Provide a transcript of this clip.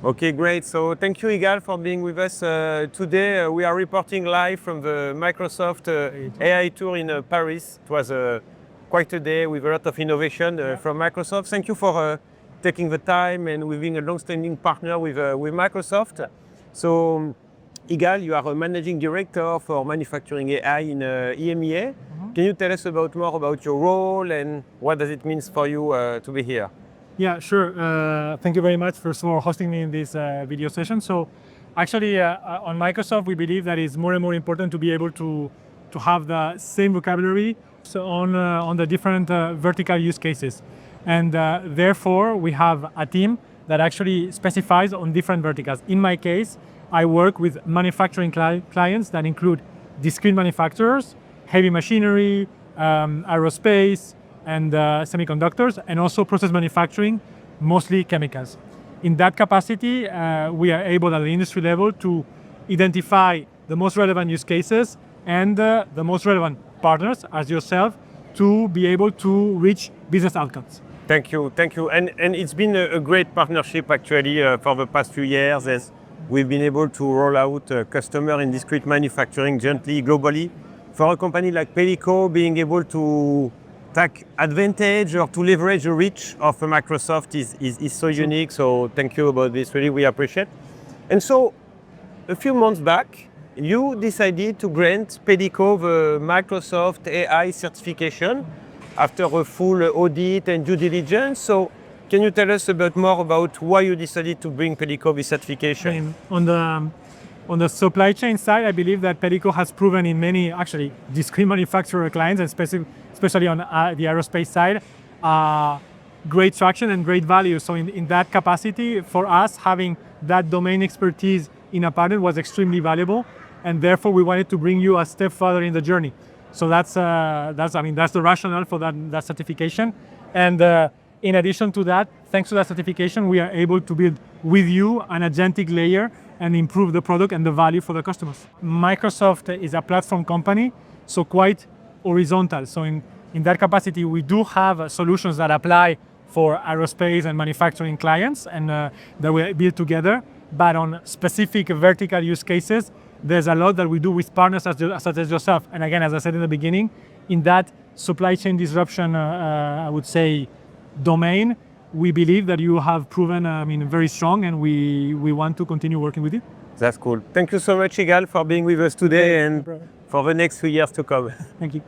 Okay, great. So thank you, Ygal, for being with us today. We are reporting live from the Microsoft AI Tour in Paris. It was quite a day with a lot of innovation from Microsoft. Thank you for taking the time and with being a long-standing partner with Microsoft. So, Ygal, you are a managing director for manufacturing AI in EMEA. Can you tell us more about your role and what does it mean for you to be here? Yeah, sure. Thank you very much for hosting me in this video session. So actually on Microsoft, we believe that it's more and more important to be able to have the same vocabulary on the different vertical use cases. And therefore, we have a team that actually specifies on different verticals. In my case, I work with manufacturing clients that include discrete manufacturers, heavy machinery, aerospace, and semiconductors, and also process manufacturing, mostly chemicals. In that capacity, we are able at the industry level to identify the most relevant use cases and the most relevant partners, as yourself, to be able to reach business outcomes. Thank you. And it's been a great partnership actually for the past few years as we've been able to roll out customer in discrete manufacturing gently, globally. For a company like Pelico, being able to take advantage or to leverage the reach of Microsoft is so unique. So thank you about this, really, we appreciate. And so a few months back, you decided to grant Pelico the Microsoft AI certification after a full audit and due diligence. So can you tell us more about why you decided to bring Pelico this certification? On the supply chain side, I believe that Pelico has proven in many actually discrete manufacturer clients, and especially on the aerospace side, great traction and great value. So in that capacity, for us, having that domain expertise in a partner was extremely valuable, and therefore we wanted to bring you a step further in the journey. So that's the rationale for that certification. And in addition to that, thanks to that certification, we are able to build with you an agentic layer and improve the product and the value for the customers. Microsoft is a platform company, so quite horizontal. So in that capacity, we do have solutions that apply for aerospace and manufacturing clients and that we build together. But on specific vertical use cases, there's a lot that we do with partners such as yourself. And again, as I said in the beginning, in that supply chain disruption, I would say, domain, we believe that you have proven very strong, and we want to continue working with you. That's cool. Thank you so much, Ygal, for being with us today and for the next few years to come. Thank you.